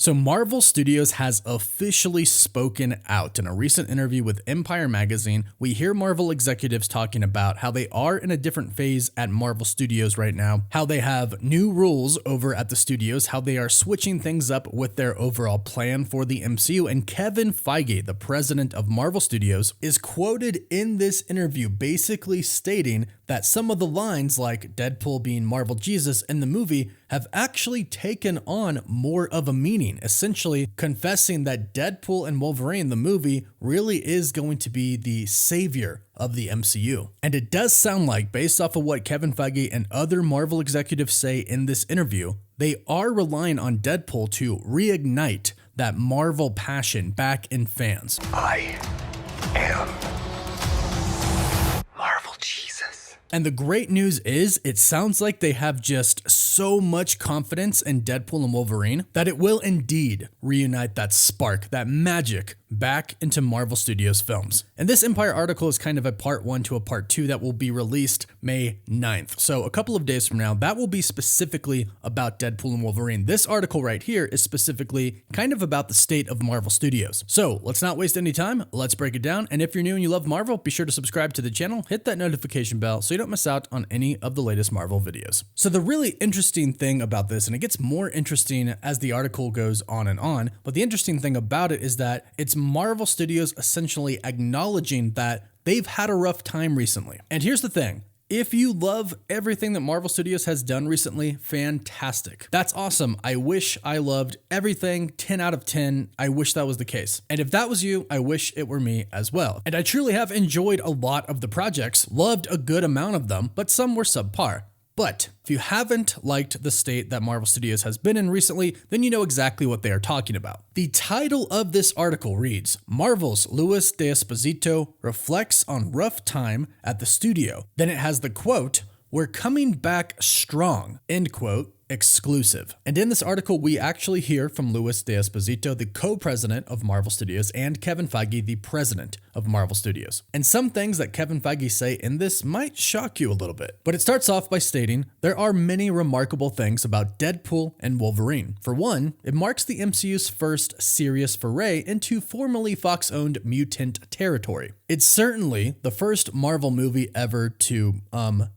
So Marvel Studios has officially spoken out. In a recent interview with Empire Magazine, we hear Marvel executives talking about how they are in a different phase at Marvel Studios right now, how they have new rules over at the studios, how they are switching things up with their overall plan for the MCU, and Kevin Feige, the president of Marvel Studios, is quoted in this interview basically stating that some of the lines like Deadpool being Marvel Jesus in the movie have actually taken on more of a meaning, essentially confessing that Deadpool and Wolverine, the movie, really is going to be the savior of the MCU. And it does sound like, based off of what Kevin Feige and other Marvel executives say in this interview, they are relying on Deadpool to reignite that Marvel passion back in fans. I am Marvel Jesus. And the great news is, it sounds like they have just so much confidence in Deadpool and Wolverine that it will indeed reunite that spark, that magic, back into Marvel Studios films. And this Empire article is kind of a part 1 to a part 2 that will be released May 9th. So a couple of days from now, that will be specifically about Deadpool and Wolverine. This article right here is specifically kind of about the state of Marvel Studios. So let's not waste any time. Let's break it down. And if you're new and you love Marvel, be sure to subscribe to the channel, hit that notification bell so you don't miss out on any of the latest Marvel videos. So the really interesting thing about this, and it gets more interesting as the article goes on, but the interesting thing about it is that it's Marvel Studios essentially acknowledging that they've had a rough time recently. And here's the thing. If you love everything that Marvel Studios has done recently, fantastic. That's awesome. I wish I loved everything 10 out of 10. I wish that was the case. And if that was you, I wish it were me as well. And I truly have enjoyed a lot of the projects, loved a good amount of them, but some were subpar. But if you haven't liked the state that Marvel Studios has been in recently, then you know exactly what they are talking about. The title of this article reads, Marvel's Luis D'Esposito reflects on rough time at the studio. Then it has the quote, "We're coming back strong," end quote, exclusive. And in this article, we actually hear from Luis D'Esposito, the co-president of Marvel Studios, and Kevin Feige, the president of Marvel Studios. And some things that Kevin Feige say in this might shock you a little bit. But it starts off by stating, there are many remarkable things about Deadpool and Wolverine. For one, it marks the MCU's first serious foray into formerly Fox-owned mutant territory. It's certainly the first Marvel movie ever to,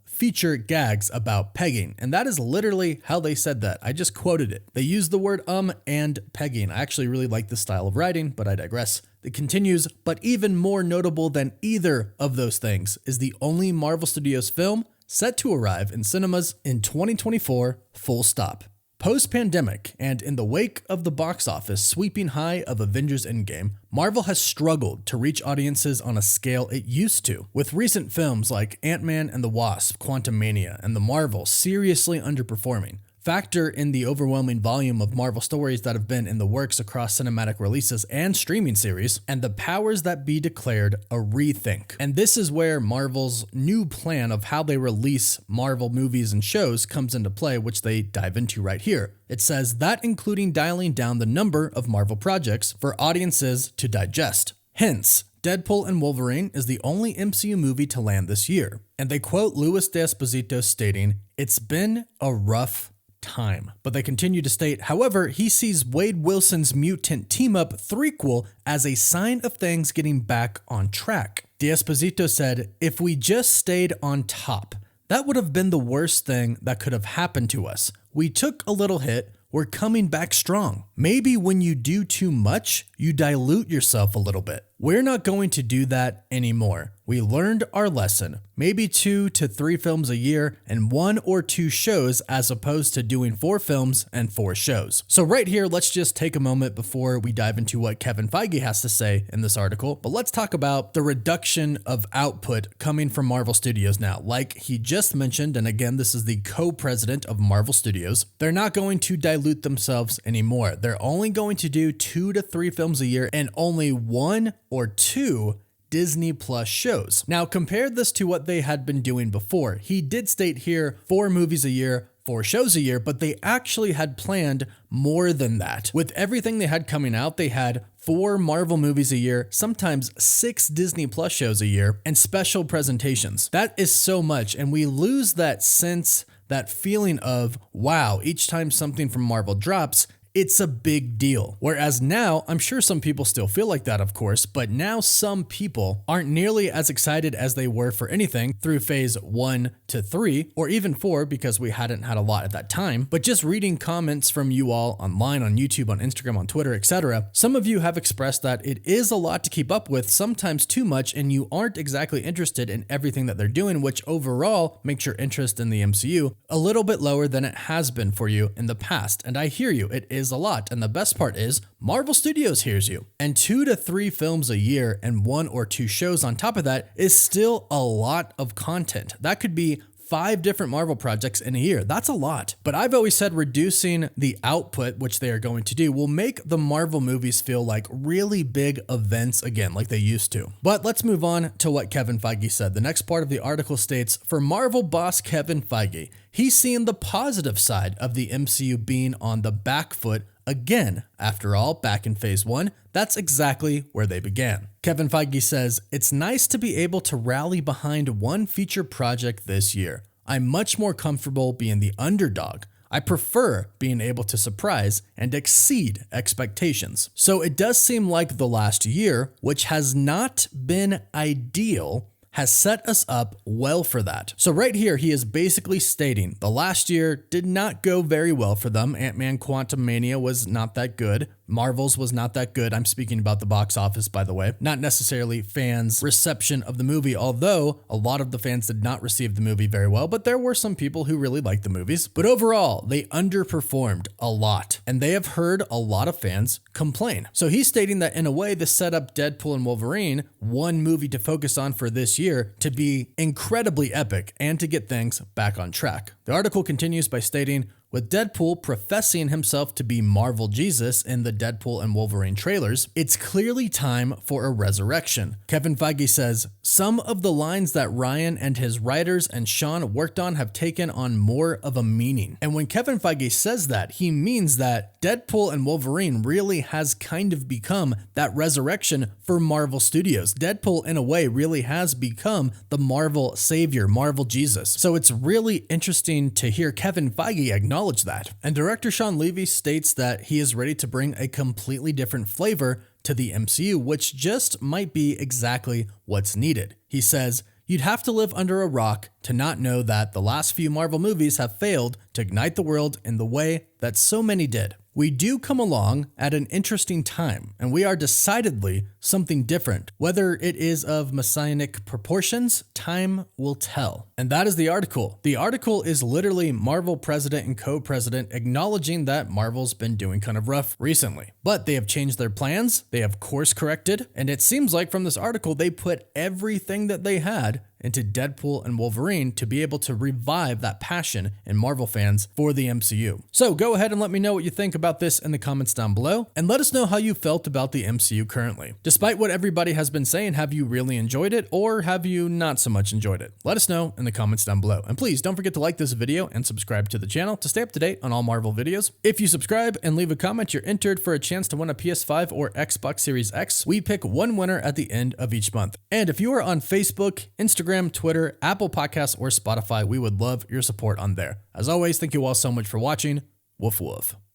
feature gags about pegging, and that is literally how they said that. I just quoted it. They used the word and pegging. I actually really like this style of writing, but I digress. It continues, but even more notable than either of those things is the only Marvel Studios film set to arrive in cinemas in 2024, full stop. Post-pandemic, and in the wake of the box office sweeping high of Avengers Endgame, Marvel has struggled to reach audiences on a scale it used to, with recent films like Ant-Man and the Wasp, Quantumania, and The Marvels seriously underperforming. Factor in the overwhelming volume of Marvel stories that have been in the works across cinematic releases and streaming series, and the powers that be declared a rethink. And this is where Marvel's new plan of how they release Marvel movies and shows comes into play, which they dive into right here. It says that including dialing down the number of Marvel projects for audiences to digest. Hence, Deadpool and Wolverine is the only MCU movie to land this year. And they quote Luis D'Esposito stating, "It's been a rough time." But they continue to state, however, he sees Wade Wilson's mutant team-up threequel as a sign of things getting back on track. D'Esposito said, "If we just stayed on top, that would have been the worst thing that could have happened to us. We took a little hit. We're coming back strong. Maybe when you do too much, you dilute yourself a little bit. We're not going to do that anymore. We learned our lesson. Maybe 2 to 3 films a year and 1 or 2 shows as opposed to doing 4 films and 4 shows." So right here, let's just take a moment before we dive into what Kevin Feige has to say in this article. But let's talk about the reduction of output coming from Marvel Studios now. Like he just mentioned, and again, this is the co-president of Marvel Studios, they're not going to dilute themselves anymore. They're only going to do 2 to 3 films a year and only 1 or 2 Disney Plus shows. Now compare this to what they had been doing before. He did state here 4 movies a year, 4 shows a year, but they actually had planned more than that. With everything they had coming out, they had 4 Marvel movies a year, sometimes 6 Disney Plus shows a year, and special presentations. That is so much, and we lose that sense, that feeling of, wow, each time something from Marvel drops, it's a big deal. Whereas now, I'm sure some people still feel like that, of course, but now some people aren't nearly as excited as they were for anything through phase 1 to 3, or even 4 because we hadn't had a lot at that time. But just reading comments from you all online, on YouTube, on Instagram, on Twitter, etc., some of you have expressed that it is a lot to keep up with, sometimes too much, and you aren't exactly interested in everything that they're doing, which overall makes your interest in the MCU a little bit lower than it has been for you in the past. And I hear you, it is a lot. And the best part is Marvel Studios hears you. And 2 to 3 films a year and 1 or 2 shows on top of that is still a lot of content. That could be 5 different Marvel projects in a year. That's a lot. But I've always said reducing the output, which they are going to do, will make the Marvel movies feel like really big events again, like they used to. But let's move on to what Kevin Feige said. The next part of the article states, for Marvel boss Kevin Feige, he's seeing the positive side of the MCU being on the back foot again. After all, back in phase 1, that's exactly where they began. Kevin Feige says, it's nice to be able to rally behind one feature project this year. I'm much more comfortable being the underdog. I prefer being able to surprise and exceed expectations. So it does seem like the last year, which has not been ideal, has set us up well for that. So right here, he is basically stating the last year did not go very well for them. Ant-Man Quantumania was not that good. Marvel's was not that good. I'm speaking about the box office, by the way, not necessarily fans' reception of the movie, although a lot of the fans did not receive the movie very well, but there were some people who really liked the movies. But overall, they underperformed a lot, and they have heard a lot of fans complain. So he's stating that in a way, this set up Deadpool and Wolverine, one movie to focus on for this year, to be incredibly epic and to get things back on track. The article continues by stating, with Deadpool professing himself to be Marvel Jesus in the Deadpool and Wolverine trailers, it's clearly time for a resurrection. Kevin Feige says, some of the lines that Ryan and his writers and Sean worked on have taken on more of a meaning. And when Kevin Feige says that, he means that Deadpool and Wolverine really has kind of become that resurrection for Marvel Studios. Deadpool, in a way, really has become the Marvel savior, Marvel Jesus. So it's really interesting to hear Kevin Feige acknowledge that. And director Sean Levy states that he is ready to bring a completely different flavor to the MCU, which just might be exactly what's needed. He says, you'd have to live under a rock to not know that the last few Marvel movies have failed to ignite the world in the way that so many did. We do come along at an interesting time, and we are decidedly something different. Whether it is of messianic proportions, time will tell. And that is the article. The article is literally Marvel president and co-president acknowledging that Marvel's been doing kind of rough recently. But they have changed their plans, they have course corrected, and it seems like from this article they put everything that they had into Deadpool and Wolverine to be able to revive that passion in Marvel fans for the MCU. So go ahead and let me know what you think about this in the comments down below, and let us know how you felt about the MCU currently. Despite what everybody has been saying, have you really enjoyed it, or have you not so much enjoyed it? Let us know in the comments down below. And please don't forget to like this video and subscribe to the channel to stay up to date on all Marvel videos. If you subscribe and leave a comment, you're entered for a chance to win a PS5 or Xbox Series X. We pick one winner at the end of each month. And if you are on Facebook, Instagram, Twitter, Apple Podcasts, or Spotify, we would love your support on there. As always, thank you all so much for watching. Woof woof.